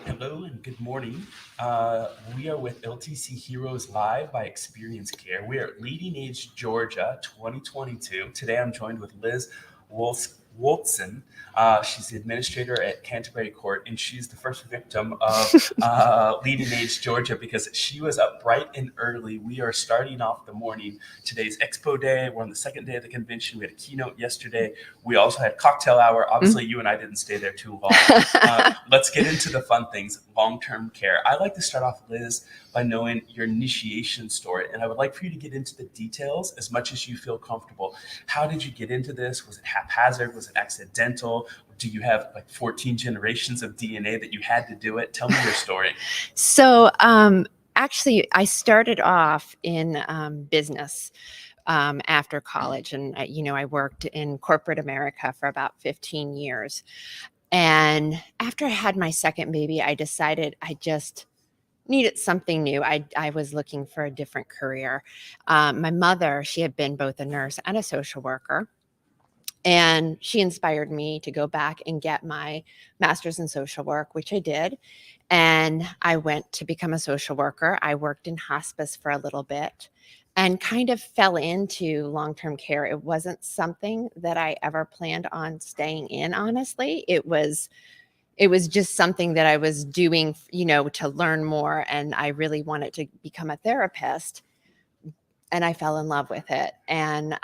Hello and good morning. We are with LTC Heroes Live by Experience Care. We are at LeadingAge, Georgia, 2022. Today I'm joined with Liz Woltzen. She's the administrator at Canterbury Court, and she's the first victim of LeadingAge, Georgia, because she was up bright and early. We are starting off the morning. Today's Expo Day. We're on the second day of the convention. We had a keynote yesterday. We also had cocktail hour. Obviously, you and I didn't stay there too long. Let's get into the fun things, long-term care. I like to start off, Liz, by knowing your initiation story, and I would like for you to get into the details as much as you feel comfortable. How did you get into this? Was it haphazard? Was it accidental? Do you have like 14 generations of DNA that you had to do it? Tell me your story. Actually, I started off in business after college, and I worked in corporate America for about 15 years. And after I had my second baby, I decided I just needed something new. I was looking for a different career. My mother, she had been both a nurse and a social worker. And she inspired me to go back and get my master's in social work, which I did. And I went to become a social worker. I worked in hospice for a little bit and kind of fell into long-term care. It wasn't something that I ever planned on staying in, honestly. It was just something that I was doing, to learn more. And I really wanted to become a therapist. And I fell in love with it. And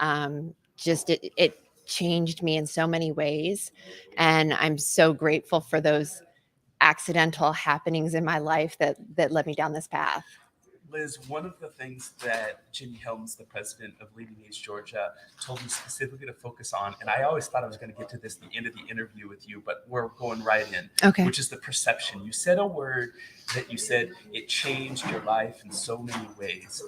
it changed me in so many ways. And I'm so grateful for those accidental happenings in my life that led me down this path. Liz, one of the things that Jenny Helms, the president of LeadingAge Georgia, told me specifically to focus on, and I always thought I was going to get to this at the end of the interview with you, but we're going right in, Okay. which is the perception. You said a word that you said it changed your life in so many ways.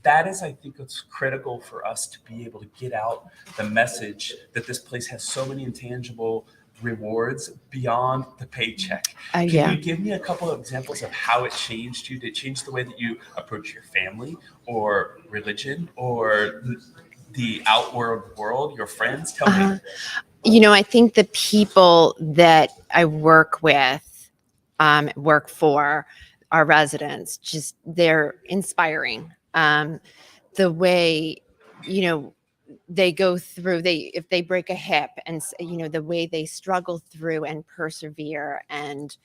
That is, I think, it's critical for us to be able to get out the message that this place has so many intangible rewards beyond the paycheck. Can Yeah. you give me a couple of examples of how it changed you? Did it change the way that you approach your family or religion or the outward world, your friends? Tell me. I think the people that I work with, work for, our residents, just they're inspiring. The way, they go through, if they break a hip and, the way they struggle through and persevere and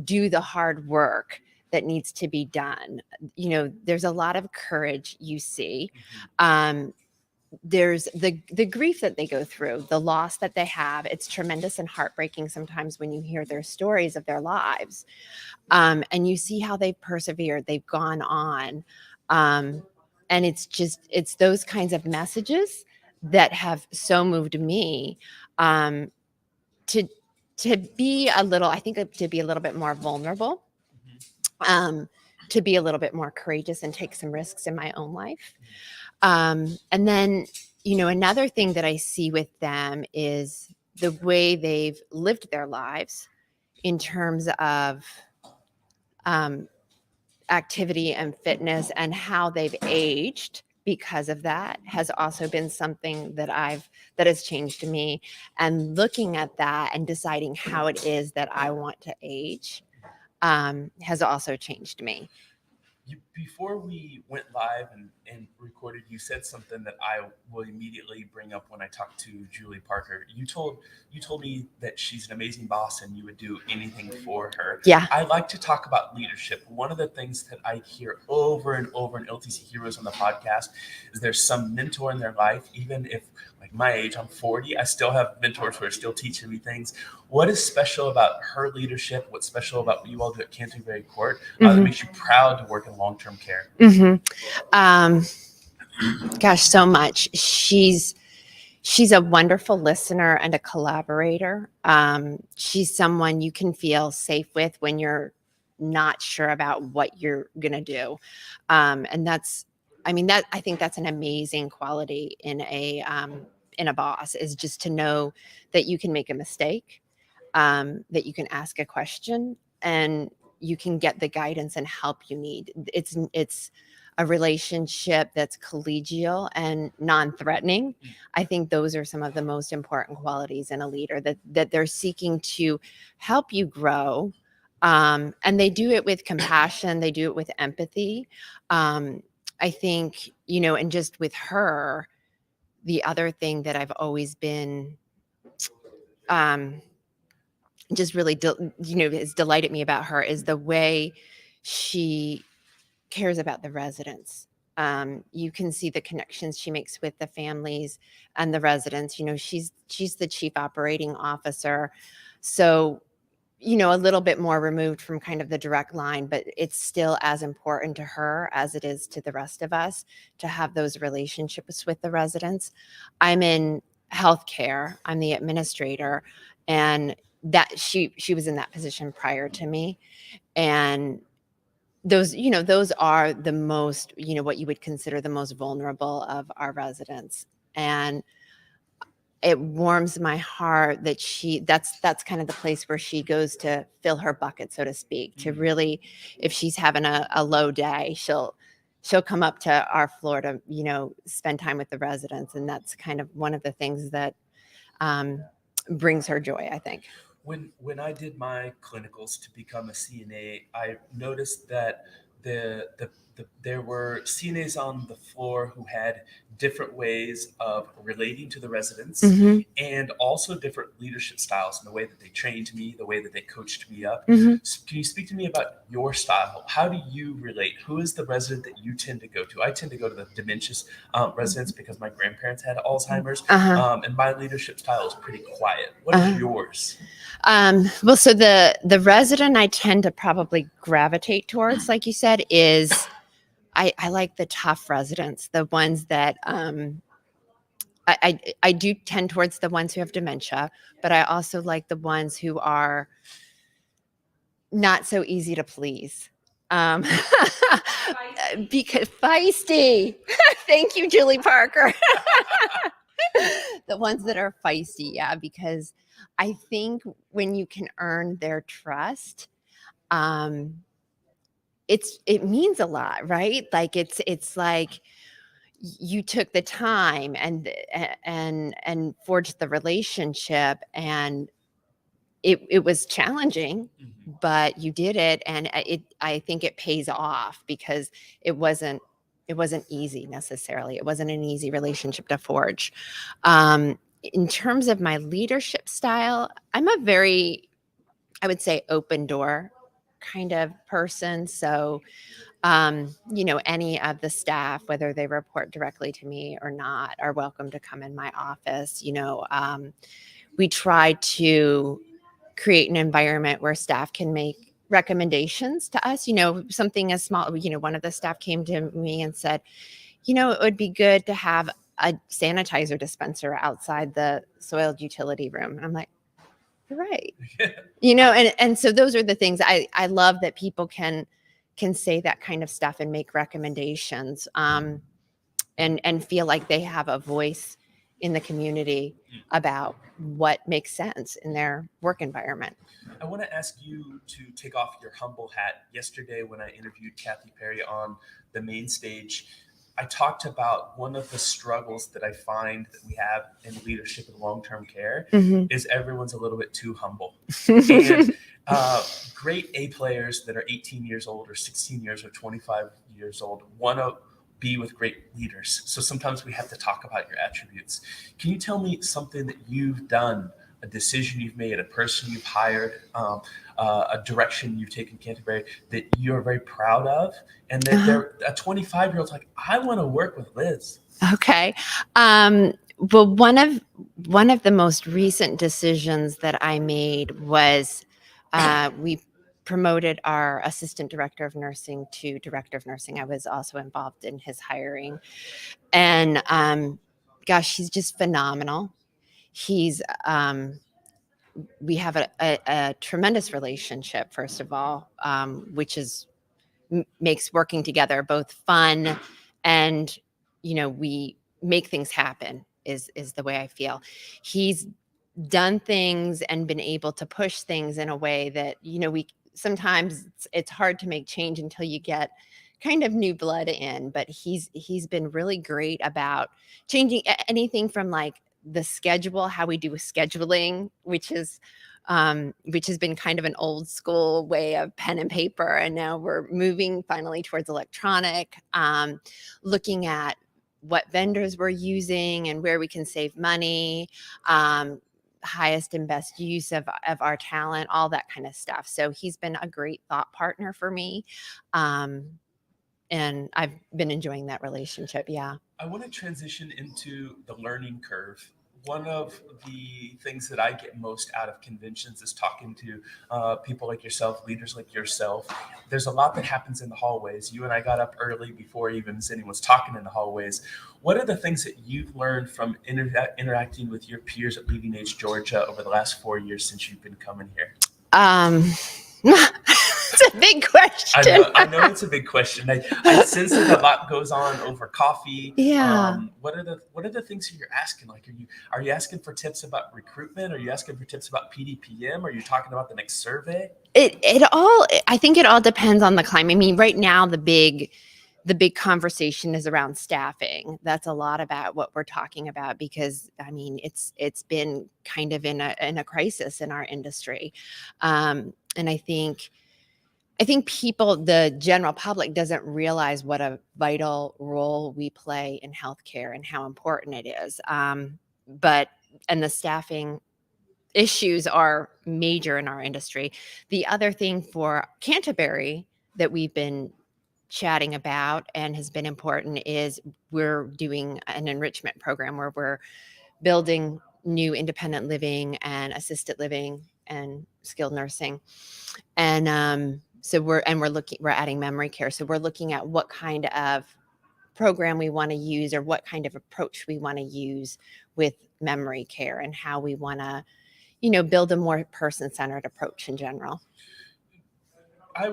do the hard work that needs to be done. There's a lot of courage you see. There's the grief that they go through, the loss that they have. It's tremendous and heartbreaking sometimes when you hear their stories of their lives. And you see how they've persevered, they've gone on. And it's those kinds of messages that have so moved me to be a little, I think, to be a little bit more vulnerable, to be a little bit more courageous and take some risks in my own life. And then, another thing that I see with them is the way they've lived their lives in terms of activity and fitness, and how they've aged because of that has also been something that has changed me. And looking at that and deciding how it is that I want to age has also changed me. Before we went live and recorded, you said something that I will immediately bring up when I talk to Julie Parker. You told me that she's an amazing boss and you would do anything for her. Yeah. I like to talk about leadership. One of the things that I hear over and over in LTC Heroes on the podcast is there's some mentor in their life, even if, like my age, I'm 40, I still have mentors who are still teaching me things. What is special about her leadership? What's special about what you all do at Canterbury Court that makes you proud to work in long-term care? Gosh, so much. She's a wonderful listener and a collaborator. She's someone you can feel safe with when you're not sure about what you're gonna do. And I think that's an amazing quality in a boss, is just to know that you can make a mistake, that you can ask a question, and you can get the guidance and help you need. It's a relationship that's collegial and non-threatening. I think those are some of the most important qualities in a leader, that they're seeking to help you grow, And they do it with compassion. They do it with empathy. I think, and just with her, the other thing that I've always been um, just really, has delighted me about her is the way she cares about the residents. You can see the connections she makes with the families and the residents. She's the chief operating officer. So, a little bit more removed from kind of the direct line, but it's still as important to her as it is to the rest of us to have those relationships with the residents. I'm in healthcare. I'm the administrator, and that she was in that position prior to me. And those are the most, what you would consider the most vulnerable of our residents. And it warms my heart that that's kind of the place where she goes to fill her bucket, so to speak, to really, if she's having a low day, she'll come up to our floor to, spend time with the residents. And that's kind of one of the things that brings her joy, I think. When I did my clinicals to become a CNA, I noticed that there were CNAs on the floor who had different ways of relating to the residents, Mm-hmm. and also different leadership styles in the way that they trained me, the way that they coached me up. Mm-hmm. So can you speak to me about your style? How do you relate? Who is the resident that you tend to go to? I tend to go to the dementia residents because my grandparents had Alzheimer's, and my leadership style is pretty quiet. What is yours? Well, so the resident I tend to probably gravitate towards, like you said, is I like the tough residents, the ones that I do tend towards the ones who have dementia, but I also like the ones who are not so easy to please. Because feisty. Thank you, Julie Parker. The ones that are feisty, yeah, because I think when you can earn their trust, it means a lot, right? Like it's like you took the time and forged the relationship, and it was challenging, but you did it, and I think it pays off because it wasn't easy necessarily. It wasn't an easy relationship to forge. In terms of my leadership style, I'm a very, I would say, open door kind of person. So, any of the staff, whether they report directly to me or not, are welcome to come in my office. We try to create an environment where staff can make recommendations to us, something as small. One of the staff came to me and said, it would be good to have a sanitizer dispenser outside the soiled utility room. And I'm like, you're right. And so those are the things I love, that people can say that kind of stuff and make recommendations, and feel like they have a voice in the community about what makes sense in their work environment. I want to ask you to take off your humble hat. Yesterday, when I interviewed Kathy Perry on the main stage, I talked about one of the struggles that I find that we have in leadership and long-term care is everyone's a little bit too humble. And great A players that are 18 years old or 16 years or 25 years old want to be with great leaders. So sometimes we have to talk about your attributes. Can you tell me something that you've done, a decision you've made, a person you've hired, a direction you've taken Canterbury that you're very proud of, and that they're a 25-year-old's like, I want to work with Liz? Okay. Well, one of the most recent decisions that I made was we promoted our assistant director of nursing to director of nursing. I was also involved in his hiring, and gosh, he's just phenomenal. He's we have a tremendous relationship, first of all, which makes working together both fun and, we make things happen, is the way I feel. He's done things and been able to push things in a way that, we sometimes it's hard to make change until you get kind of new blood in, but he's been really great about changing anything from like the schedule, how we do scheduling, which is which has been kind of an old school way of pen and paper. And now we're moving finally towards electronic, looking at what vendors we're using and where we can save money, highest and best use of our talent, all that kind of stuff. So he's been a great thought partner for me. And I've been enjoying that relationship. Yeah. I want to transition into the learning curve. One of the things that I get most out of conventions is talking to people like yourself, leaders like yourself. There's a lot that happens in the hallways. You and I got up early before even anyone was talking in the hallways. What are the things that you've learned from interacting with your peers at LeadingAge Georgia over the last 4 years since you've been coming here? It's a big question. I know it's a big question. I sense that a lot goes on over coffee. Yeah. What are the things that you're asking? Like, are you asking for tips about recruitment? Are you asking for tips about PDPM? Are you talking about the next survey? I think it all depends on the climate. I mean, right now the big conversation is around staffing. That's a lot about what we're talking about, because I mean, it's been kind of in a crisis in our industry. And I think people, the general public, doesn't realize what a vital role we play in healthcare and how important it is. And the staffing issues are major in our industry. The other thing for Canterbury that we've been chatting about and has been important is we're doing an enrichment program where we're building new independent living and assisted living and skilled nursing. And so we're adding memory care. So we're looking at what kind of program we want to use, or what kind of approach we want to use with memory care, and how we want to, build a more person-centered approach in general. I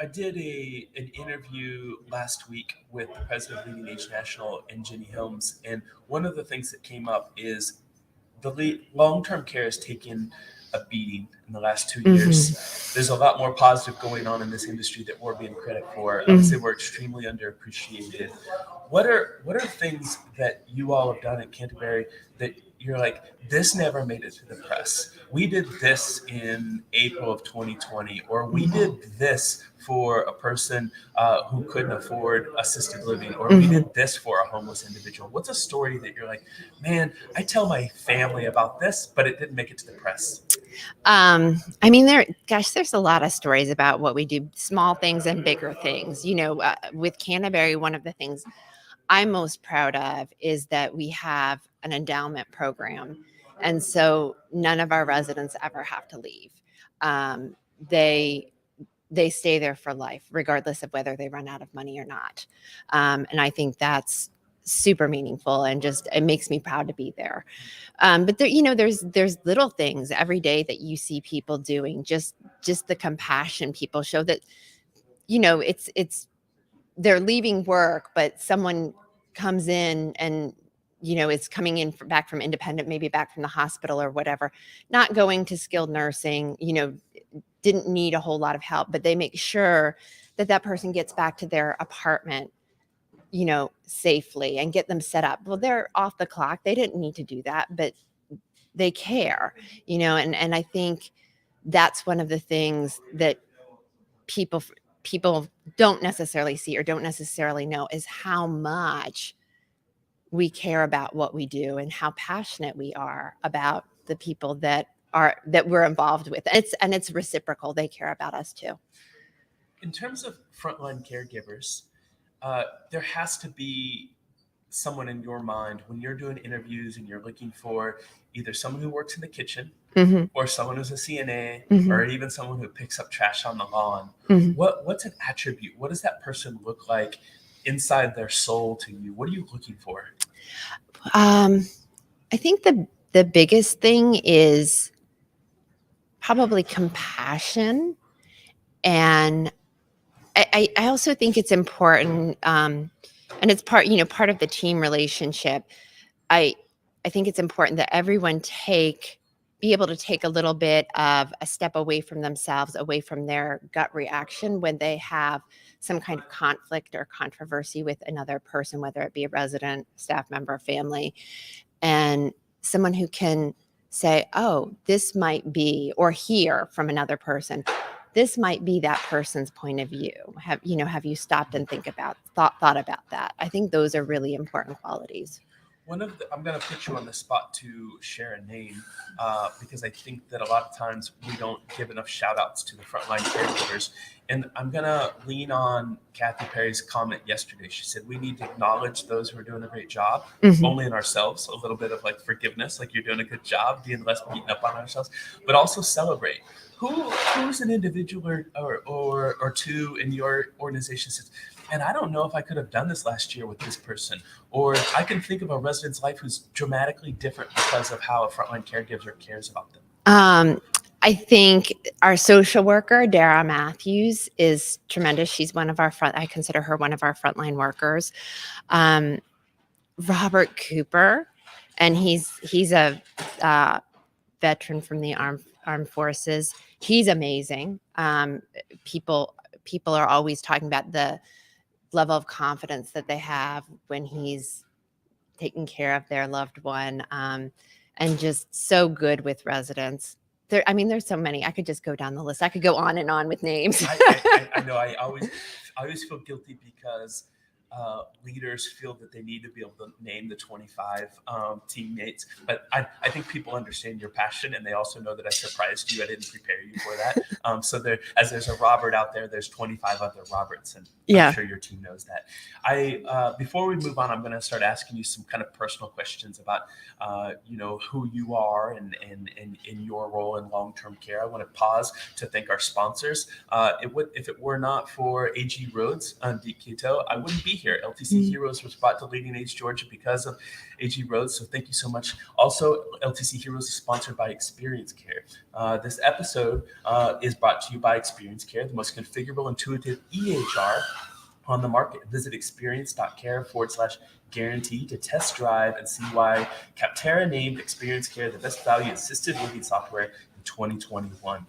did an interview last week with the president of LeadingAge National and Jenny Helms, and one of the things that came up is the long-term care has taken a beating in the last 2 years. Mm-hmm. There's a lot more positive going on in this industry that we're being credit for. I would say we're extremely underappreciated. What are things that you all have done at Canterbury that you're like, this never made it to the press? We did this in April of 2020, or we did this for a person who couldn't afford assisted living, or we did this for a homeless individual. What's a story that you're like, man, I tell my family about this, but it didn't make it to the press? I mean, there's a lot of stories about what we do, small things and bigger things. With Canterbury, one of the things I'm most proud of is that we have an endowment program. And so none of our residents ever have to leave. They stay there for life, regardless of whether they run out of money or not. And I think that's super meaningful, and just, it makes me proud to be there. But there, there's little things every day that you see people doing, just the compassion people show, that, it's they're leaving work, but someone comes in and, is coming in back from independent, maybe back from the hospital or whatever, not going to skilled nursing, didn't need a whole lot of help, but they make sure that person gets back to their apartment, safely, and get them set up. Well, they're off the clock. They didn't need to do that, but they care, and I think that's one of the things that people don't necessarily see or don't necessarily know, is how much we care about what we do and how passionate we are about the people that we're involved with. And it's reciprocal. They care about us too. In terms of frontline caregivers, there has to be someone in your mind when you're doing interviews and you're looking for either someone who works in the kitchen, or someone who's a CNA, or even someone who picks up trash on the lawn. What's an attribute? What does that person look like inside their soul to you? What are you looking for? I think the biggest thing is probably compassion. And I also think it's important, and it's part of the team relationship. I think it's important that everyone be able to take a little bit of a step away from themselves, away from their gut reaction when they have some kind of conflict or controversy with another person, whether it be a resident, staff member, family, and someone who can say, oh, this might be, or hear from another person, this might be that person's point of view. Have you stopped and thought about that? I think those are really important qualities. I'm going to put you on the spot to share a name because I think that a lot of times we don't give enough shout outs to the frontline caregivers. And I'm going to lean on Kathy Perry's comment yesterday. She said, we need to acknowledge those who are doing a great job, only in ourselves, a little bit of like forgiveness, like you're doing a good job, being less beaten up on ourselves, but also celebrate. Who's an individual or two in your organization says, and I don't know if I could have done this last year with this person, or I can think of a resident's life who's dramatically different because of how a frontline caregiver cares about them. I think our social worker, Dara Matthews, is tremendous. She's I consider her one of our frontline workers. Robert Cooper, and he's a veteran from the armed forces. He's amazing. People are always talking about the level of confidence that they have when he's taking care of their loved one, and just so good with residents. There's so many. I could just go down the list. I could go on and on with names. I know. I always feel guilty because leaders feel that they need to be able to name the 25 teammates. But I think people understand your passion, and they also know that I surprised you. I didn't prepare you for that. So there's a Robert out there, there's 25 other Roberts, and I'm sure your team knows that. Before we move on, I'm going to start asking you some kind of personal questions about who you are and in your role in long-term care. I want to pause to thank our sponsors. If it were not for AG Roads on Deep Keto, I wouldn't be here. LTC Heroes was brought to LeadingAge Georgia because of AG Roads, so thank you so much. Also, LTC Heroes is sponsored by Experience Care. This episode is brought to you by Experience Care, the most configurable, intuitive EHR on the market. Visit experience.care/guarantee to test drive and see why Capterra named Experience Care the best value assisted living software in 2021.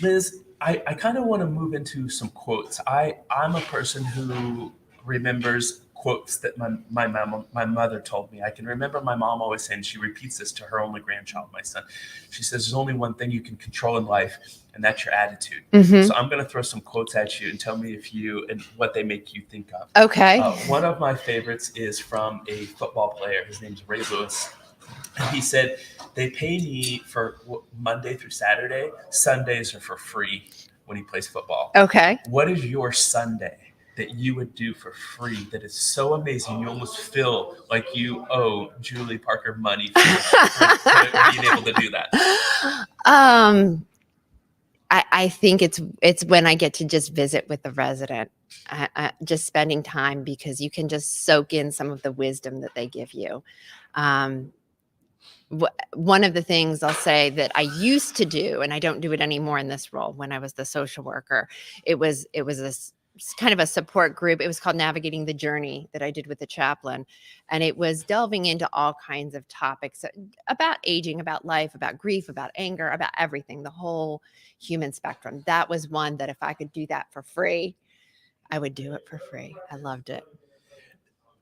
Liz, I kind of want to move into some quotes. I'm a person who remembers quotes that my mother told me. I can remember my mom always saying, she repeats this to her only grandchild, my son. She says, there's only one thing you can control in life, and that's your attitude. So I'm going to throw some quotes at you and tell me and what they make you think of. Okay. One of my favorites is from a football player. His name's Ray Lewis. And he said, they pay me for Monday through Saturday. Sundays are for free when he plays football. Okay. What is your Sunday that you would do for free that is so amazing you almost feel like you owe Julie Parker money for being able to do that? I think it's when I get to just visit with the resident, just spending time, because you can just soak in some of the wisdom that they give you. One of the things I'll say that I used to do, and I don't do it anymore in this role, when I was the social worker, it was kind of a support group. It was called Navigating the Journey, that I did with the chaplain. And it was delving into all kinds of topics about aging, about life, about grief, about anger, about everything, the whole human spectrum. That was one that if I could do that for free, I would do it for free. I loved it.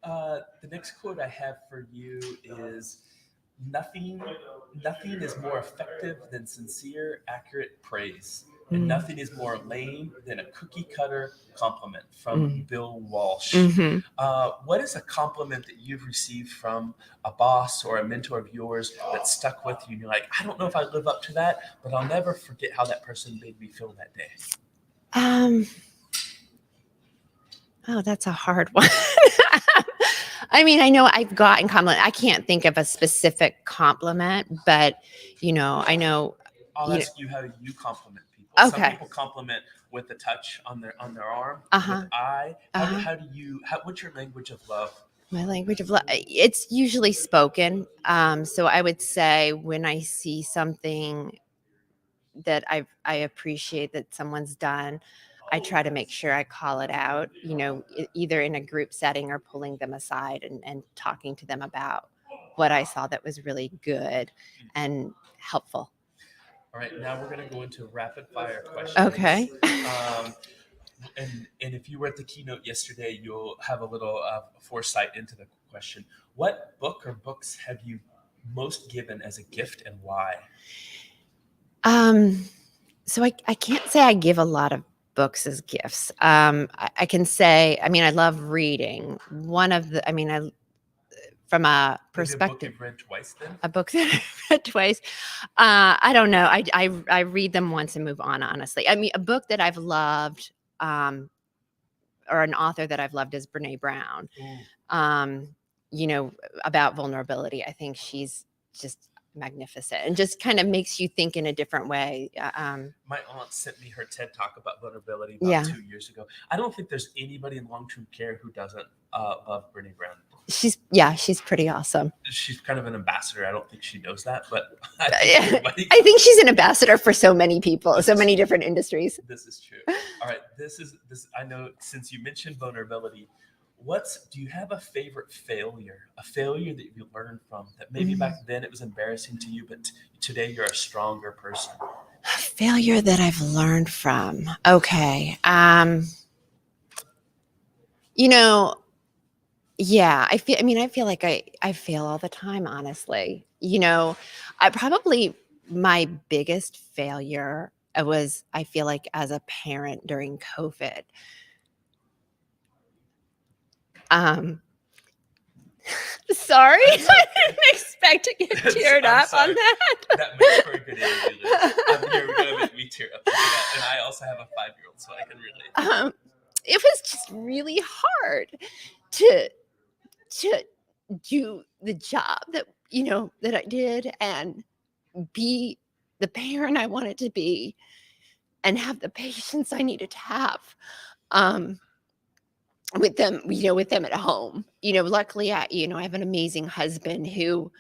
The next quote I have for you is, nothing is more effective than sincere, accurate praise. And nothing is more lame than a cookie cutter compliment, from Bill Walsh. What is a compliment that you've received from a boss or a mentor of yours that stuck with you? And you're like, I don't know if I live up to that, but I'll never forget how that person made me feel that day. Oh, that's a hard one. I know I've gotten compliment. I can't think of a specific compliment, but I know. I'll ask you how you compliment people. Okay. Some people compliment with a touch on their arm, with eye. What's your language of love? My language of love, it's usually spoken. So I would say, when I see something that I appreciate that someone's done, I try to make sure I call it out, either in a group setting or pulling them aside and talking to them about what I saw that was really good and helpful. All right, now we're going to go into rapid fire questions. Okay. And if you were at the keynote yesterday, you'll have a little foresight into the question. What book or books have you most given as a gift and why? So I can't say I give a lot of books as gifts. I can say, I mean, I love reading. From a Maybe a book perspective, you've read twice then? a book that I've read twice. I don't know. I read them once and move on, honestly. I mean, a book that I've loved, or an author that I've loved is Brene Brown. Ooh. About vulnerability. I think she's just magnificent and just kind of makes you think in a different way. My aunt sent me her TED Talk about vulnerability Yeah. 2 years ago. I don't think there's anybody in long-term care who doesn't love Brene Brown. She's pretty awesome. She's kind of an ambassador. I don't think she knows that, but I think she's an ambassador for so many people, so many different industries. This is true. All right, this. I know since you mentioned vulnerability, do you have a favorite failure? A failure that you learned from that maybe back then it was embarrassing to you, but today you're a stronger person. A failure that I've learned from. Okay. Yeah, I feel like I fail all the time, honestly. My biggest failure was, I feel like, as a parent during COVID. Sorry, I didn't expect to get teared up on that. That makes for a good interview, Liz. I'm here, we're gonna make me tear up. And I also have a 5-year-old, so I can relate. It was just really hard to do the job that I did and be the parent I wanted to be and have the patience I needed to have with them at home. Luckily I have an amazing husband who,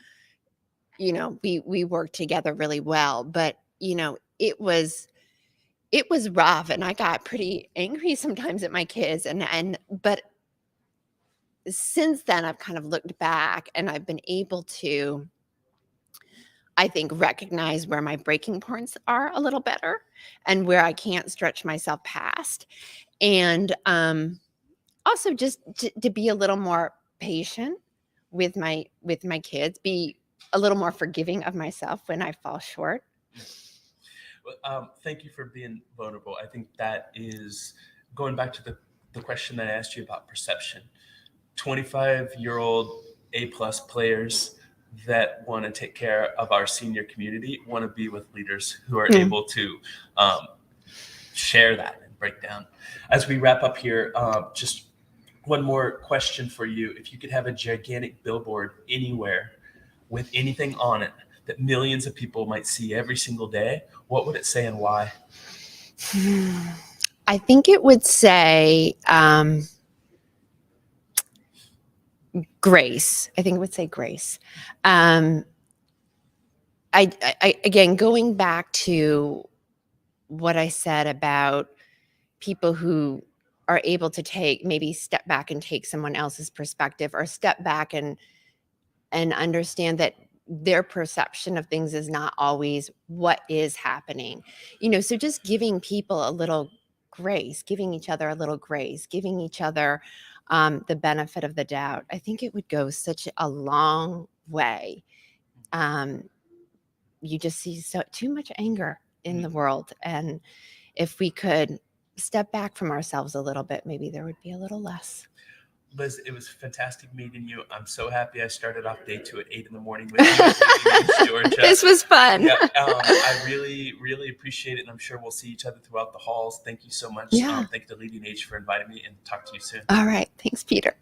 we work together really well, but it was rough, and I got pretty angry sometimes at my kids, but since then I've kind of looked back and I've been able to, I think, recognize where my breaking points are a little better and where I can't stretch myself past. And also just to be a little more patient with my kids, be a little more forgiving of myself when I fall short. Well, thank you for being vulnerable. I think that is going back to the question that I asked you about perception. 25-year-old A-plus players that want to take care of our senior community want to be with leaders who are able to share that and break down. As we wrap up here, just one more question for you. If you could have a gigantic billboard anywhere with anything on it that millions of people might see every single day, what would it say and why? I think it would say grace. I think it would say grace. I again, going back to what I said about people who are able to maybe step back and take someone else's perspective, or step back and understand that their perception of things is not always what is happening. So just giving people a little grace, giving each other a little grace, giving each other the benefit of the doubt, I think it would go such a long way. You just see too much anger in the world, and if we could step back from ourselves a little bit, maybe there would be a little less. Liz, it was fantastic meeting you. I'm so happy I started off day 2 at 8 a.m. with you in Georgia. This was fun. Yeah, I really, really appreciate it, and I'm sure we'll see each other throughout the halls. Thank you so much. Yeah. Thank you to LeadingAge for inviting me, and talk to you soon. All right. Thanks, Peter.